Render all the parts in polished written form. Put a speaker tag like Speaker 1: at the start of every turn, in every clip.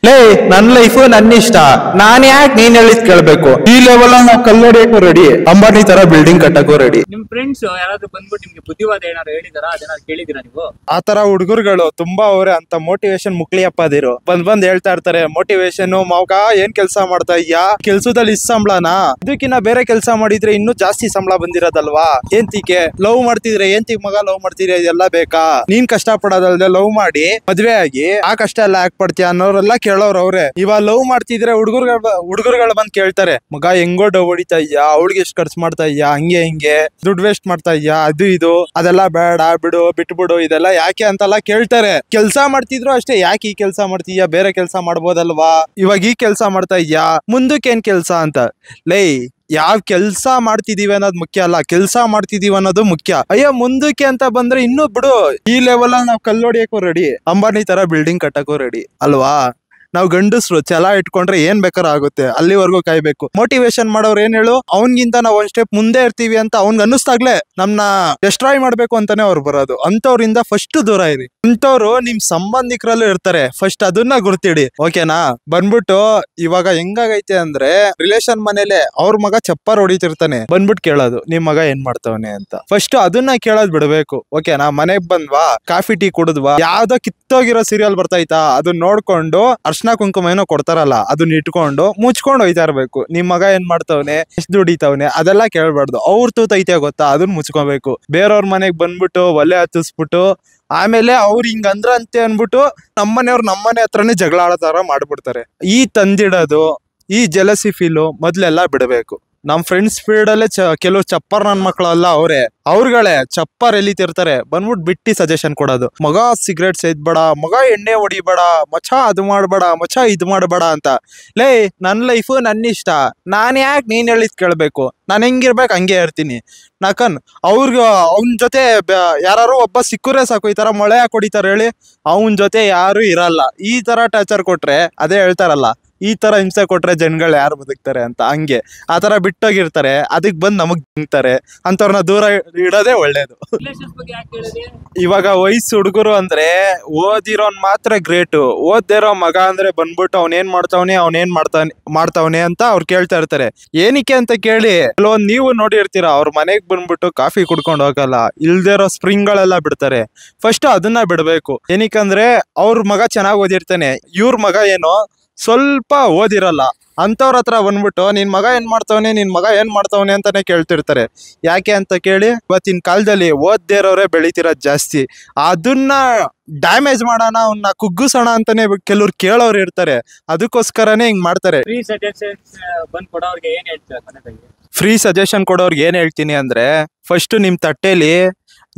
Speaker 1: ಲೇ ನನ್ ಲೈಫ್ ನನ್ನ ಇಷ್ಟ, ನಾನ್ ಯಾಕೆ ನೀನ್ ಹೇಳಿದ್ ಕೇಳ್ಬೇಕು? ಈ ಲೆವೆಲ್ ನಾವು ಕಲ್ಲೊಡಿಯಕ್ಕೂ ರೆಡಿ, ಅಂಬಾನಿ ತರ ಬಿಲ್ಡಿಂಗ್ ಕಟ್ಟಕ್ಕೂ ರೆಡಿ.
Speaker 2: ನಿಮ್ ಫ್ರೆಂಡ್ಸ್ ಯಾರಾದ್ರೂ ಬಂದ್ಬಿಟ್ಟು ನಿಮ್ಗೆ ಬುದ್ಧಿವಾದ ಏನಾದ್ರು ಹೇಳಿದಾರಾ? ಅದೇನಾದ್ರು ಕೇಳಿದಿರಾ ನೀವು?
Speaker 1: ಆತರ ಹುಡುಗರುಗಳು ತುಂಬಾ ಅವ್ರೆ ಅಂತ ಮೋಟಿವೇಶನ್ ಮುಕ್ಳಿಯಪ್ಪದಿರು ಬಂದ್ ಹೇಳ್ತಾ ಇರ್ತಾರೆ. ಮೋಟಿವೇಶನ್ ಮಗ ಏನ್ ಕೆಲ್ಸ ಮಾಡ್ತಾ ಇದ್ಯಾ, ಕೆಲ್ಸದಲ್ಲಿ ಇಷ್ಟ ಸಂಬಳನಾ, ಇದಕ್ಕಿನ್ನ ಬೇರೆ ಕೆಲ್ಸ ಮಾಡಿದ್ರೆ ಇನ್ನೂ ಜಾಸ್ತಿ ಸಂಬಳ ಬಂದಿರೋದಲ್ವಾ? ಏಂತಿಕೆ ಲವ್ ಮಾಡ್ತಿದ್ರೆ ಏಂತಿಗ್ ಮಗ ಲವ್ ಮಾಡ್ತಿದ್ರೆ ಇದೆಲ್ಲ ಬೇಕಾ? ನೀನ್ ಕಷ್ಟ ಪಡೋದಲ್ದೆ ಲವ್ ಮಾಡಿ ಮದ್ವೆ ಆಗಿ ಆ ಕಷ್ಟ ಎಲ್ಲ ಯಾಕೆ ಪಡ್ತೀಯ ಅನ್ನೋರೆಲ್ಲ ಕೇಳೋರು ಅವ್ರೆ. ಇವಾಗ ಲವ್ ಮಾಡ್ತಿದ್ರೆ ಹುಡುಗರುಗಳು ಬಂದ್ ಕೇಳ್ತಾರೆ, ಮಗ ಹೆಂಗೋ ಡವ್ ಹೊಡಿತಾ ಇದ್ಯಾ, ಅವಳಿಗೆ ಎಷ್ಟು ಖರ್ಚು ಮಾಡ್ತಾ ಇದ್ಯಾ, ಹಂಗೆ ಹಿಂಗೆ ದುಡ್ಡು ವೇಸ್ಟ್ ಮಾಡ್ತಾ ಇದ್ಯಾ, ಅದು ಇದು ಅದೆಲ್ಲ ಬೇಡ ಬಿಡು ಬಿಟ್ಬಿಡು ಇದೆಲ್ಲ ಯಾಕೆ ಅಂತೆಲ್ಲ ಕೇಳ್ತಾರೆ. ಕೆಲ್ಸ ಮಾಡ್ತಿದ್ರು ಅಷ್ಟೇ, ಯಾಕೆ ಈ ಕೆಲ್ಸ ಮಾಡ್ತೀಯಾ, ಬೇರೆ ಕೆಲ್ಸ ಮಾಡ್ಬೋದಲ್ವಾ? ಇವಾಗ ಈ ಕೆಲ್ಸ ಮಾಡ್ತಾ ಇದ್ಯಾ, ಮುಂದಕ್ಕೆ ಏನ್ ಕೆಲ್ಸ ಅಂತ. ಲೈ ಯಾವ್ ಕೆಲ್ಸ ಮಾಡ್ತಿದೀವಿ ಅನ್ನೋದು ಮುಖ್ಯ ಅಲ್ಲ, ಕೆಲ್ಸ ಮಾಡ್ತಿದೀವಿ ಅನ್ನೋದು ಮುಖ್ಯ. ಅಯ್ಯೋ ಮುಂದಕ್ಕೆ ಅಂತ ಬಂದ್ರೆ ಇನ್ನೂ ಬಿಡು. ಈ ಲೆವೆಲ್ ನಾವು ಕಲ್ಲೊಡಿಯಕ್ಕೂ ರೆಡಿ, ಅಂಬಾನಿ ತರ ಬಿಲ್ಡಿಂಗ್ ಕಟ್ಟಕ್ಕೂ ರೆಡಿ ಅಲ್ವಾ? ನಾವು ಗಂಡಸ್ರು ಛಲ ಇಟ್ಕೊಂಡ್ರೆ ಏನ್ ಬೇಕಾದ್ರೂ ಆಗುತ್ತೆ, ಅಲ್ಲಿವರೆಗೂ ಕಾಯ್ಬೇಕು. ಮೋಟಿವೇಶನ್ ಮಾಡೋರು ಏನ್ ಹೇಳು, ಅವನ್ಗಿಂತ ನಾವು ಒಂದ್ ಸ್ಟೆಪ್ ಮುಂದೆ ಇರ್ತೀವಿ ಅಂತ ಅವ್ನ್ ಅನ್ನಿಸ್ತಾಗ್ಲೇ ನಮ್ನ ಡಿಸ್ಟ್ರಾಯ್ ಮಾಡ್ಬೇಕು ಅಂತಾನೆ ಅವ್ರು ಬರೋದು. ಅಂತವ್ರಿಂದ ಫಸ್ಟ್ ದೂರ ಇರಿ. ಅಂತವ್ರು ನಿಮ್ ಸಂಬಂಧಿಕರಲ್ಲೂ ಇರ್ತಾರೆ, ಫಸ್ಟ್ ಅದನ್ನ ಗುರ್ತಿಡಿ, ಓಕೆನಾ? ಬಂದ್ಬಿಟ್ಟು ಇವಾಗ ಹೆಂಗಾಗೈತೆ ಅಂದ್ರೆ ರಿಲೇಶನ್ ಮನೇಲೆ ಅವ್ರ ಮಗ ಚಪ್ಪರ್ ಹೊಡಿತಿರ್ತಾನೆ, ಬಂದ್ಬಿಟ್ಟು ಕೇಳೋದು ನಿಮ್ ಮಗ ಏನ್ ಮಾಡ್ತಾವನೆ ಅಂತ. ಫಸ್ಟ್ ಅದನ್ನ ಕೇಳೋದ್ ಬಿಡ್ಬೇಕು, ಓಕೆನಾ? ಮನೆಗ್ ಬಂದ್ವಾ, ಕಾಫಿ ಟೀ ಕುಡಿದ್ವಾ, ಯಾವ್ದೋ ಕಿತ್ತೋಗಿರೋ ಸೀರಿಯಲ್ ಬರ್ತೈತಾ ಅದನ್ನ ನೋಡ್ಕೊಂಡು ಅರ್ಶನ ಕುಂಕುಮ ಏನೋ ಕೊಡ್ತಾರಲ್ಲ ಅದನ್ನ ಇಟ್ಕೊಂಡು ಮುಚ್ಕೊಂಡು ಹೋಯ್ತಾ ಇರ್ಬೇಕು. ನಿಮ್ ಮಗ ಏನ್ ಮಾಡ್ತವನೆ, ಎಷ್ಟ್ ದುಡಿತವನೆ ಅದೆಲ್ಲ ಕೇಳ್ಬಾರ್ದು. ಅವ್ರ ತೂತೈತೆ ಗೊತ್ತಾ, ಅದನ್ನ ಮುಚ್ಕೋಬೇಕು. ಬೇರೆಯವ್ರ ಮನೆಗ್ ಬಂದ್ಬಿಟ್ಟು ಒಲೆ ಹತ್ತಿಸ್ಬಿಟ್ಟು ಆಮೇಲೆ ಅವ್ರು ಹಿಂಗಂದ್ರಂತೆ ಅನ್ಬಿಟ್ಟು ನಮ್ಮನೆ ಹತ್ರನೇ ಜಗಳ ಆಡೋತರ ಮಾಡ್ಬಿಡ್ತಾರೆ. ಈ ತಂದಿಡೋದು, ಈ ಜಲಸಿ ಫೀಲು ಮೊದ್ಲೆಲ್ಲ ಬಿಡಬೇಕು. ನಮ್ ಫ್ರೆಂಡ್ಸ್ ಫೀಲ್ಡ್ ಅಲ್ಲೇ ಕೆಲವು ಚಪ್ಪರ್ ನನ್ ಮಕ್ಳೆಲ್ಲ ಅವ್ರುಗಳೇ ಚಪ್ಪರ್ ಎಲ್ಲಿತಿರ್ತಾರೆ, ಬಂದ್ಬಿಟ್ಟು ಬಿಟ್ಟಿ ಸಜೆಷನ್ ಕೊಡೋದು. ಮಗ ಸಿಗರೇಟ್ ಸೇದ್ಬೇಡ, ಮಗ ಎಣ್ಣೆ ಹೊಡಿಬೇಡ, ಮಚ ಅದು ಮಾಡ್ಬೇಡ, ಮಚ ಇದು ಮಾಡ್ಬೇಡ ಅಂತ. ಲೇ ನನ್ ಲೈಫ್ ನನ್ನ ಇಷ್ಟ, ನಾನ್ ಯಾಕೆ ನೀನ್ ಹೇಳಿದ್ ಕೇಳ್ಬೇಕು? ನಾನ್ ಹೆಂಗಿರ್ಬೇಕು ಹಂಗೆ ಇರ್ತೀನಿ. ನಾಕನ್ ಅವನ್ ಜೊತೆ ಯಾರು ಒಬ್ಬ ಸಿಕ್ಕುರೆ ಸಾಕು, ಈ ತರ ಮೊಳೆ ಹಾಕಿ ಹೊಡಿತಾರೆ ಹೇಳಿ, ಅವನ್ ಜೊತೆ ಯಾರು ಇರಲ್ಲ. ಈ ತರ ಟಾರ್ಚರ್ ಕೊಟ್ರೆ, ಅದೇ ಹೇಳ್ತಾರಲ್ಲ, ಈ ತರ ಹಿಂಸೆ ಕೊಟ್ರೆ ಜನಗಳು ಯಾರು ಬದುಕ್ತಾರೆ ಅಂತ, ಹಂಗೆ ಆ ತರ ಬಿಟ್ಟೋಗಿರ್ತಾರೆ, ಅದಕ್ ಬಂದ್ ನಮಗ್ ತಿಂತಾರೆ. ಅಂತವ್ರನ್ನ ದೂರ ಇಡೋದೇ ಒಳ್ಳೇದು. ಇವಾಗ ವಯಸ್ಸು ಹುಡುಗರು ಅಂದ್ರೆ ಓದಿರೋನ್ ಮಾತ್ರ ಗ್ರೇಟು, ಓದ್ದಿರೋ ಮಗ ಅಂದ್ರೆ ಬಂದ್ಬಿಟ್ಟು ಅವನೇನ್ ಮಾಡ್ತಾವನೆ ಅಂತ ಅವ್ರು ಕೇಳ್ತಾ ಇರ್ತಾರೆ. ಏನಕ್ಕೆ ಅಂತ ಕೇಳಿ ಕೆಲವೊಂದ್ ನೀವು ನೋಡಿರ್ತೀರ, ಅವ್ರ ಮನೆಗ್ ಬಂದ್ಬಿಟ್ಟು ಕಾಫಿ ಕುಡ್ಕೊಂಡು ಹೋಗಲ್ಲ, ಇಲ್ದಿರೋ ಸ್ಪ್ರಿಂಗ್ ಗಳೆಲ್ಲ ಬಿಡ್ತಾರೆ. ಫಸ್ಟ್ ಅದನ್ನ ಬಿಡ್ಬೇಕು. ಏನಕ್ಕಂದ್ರೆ ಅವ್ರ ಮಗ ಚೆನ್ನಾಗ್ ಓದಿರ್ತಾನೆ, ಇವ್ರ ಮಗ ಏನೋ ಸ್ವಲ್ಪ ಓದಿರಲ್ಲ. ಅಂತವ್ರ ಹತ್ರ ಬಂದ್ಬಿಟ್ಟು ನಿನ್ ಮಗ ಏನ್ ಮಾಡ್ತಾವನೆ ಅಂತಾನೆ ಕೇಳ್ತಿರ್ತಾರೆ. ಯಾಕೆ ಅಂತ ಕೇಳಿ, ಇವತ್ತಿನ ಕಾಲದಲ್ಲಿ ಓದ್ದೇ ಇರೋರೇ ಬೆಳಿತಿರೋದ್ ಜಾಸ್ತಿ. ಅದನ್ನ ಡ್ಯಾಮೇಜ್ ಮಾಡೋಣ, ಅವನ್ನ ಕುಗ್ಗಿಸೋಣ ಅಂತಾನೆ ಕೆಲವ್ರು ಕೇಳೋರು ಇರ್ತಾರೆ. ಅದಕ್ಕೋಸ್ಕರನೇ ಹಿಂಗ್ ಮಾಡ್ತಾರೆ. ಫ್ರೀ ಸಜೆಷನ್ ಕೊಡೋರ್ಗೆ ಏನ್ ಹೇಳ್ತೀನಿ ಅಂದ್ರೆ, ಫಸ್ಟ್ ನಿಮ್ ತಟ್ಟೆಲಿ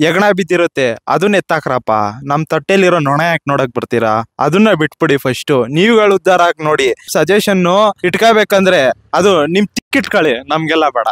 Speaker 1: ಎಗಣ ಬಿದ್ದಿರುತ್ತೆ, ಅದನ್ನ ಎತ್ತಾಕ್ರಪ್ಪ. ನಮ್ ತಟ್ಟೆಲಿರೋ ನೊಣ ಯಾಕೆ ನೋಡಕ್ ಬರ್ತೀರಾ, ಅದನ್ನ ಬಿಟ್ಬಿಡಿ. ಫಸ್ಟ್ ನೀವುಗಳು ಉದ್ಧಾರ ಆಗಿ ನೋಡಿ. ಸಜೆಷನ್ ಇಟ್ಕೋಬೇಕಂದ್ರೆ ಅದು ನಿಮ್ ತಿಕ್ಕಿಟ್ಕೊಳ್ಳಿ, ನಮ್ಗೆಲ್ಲ ಬೇಡ.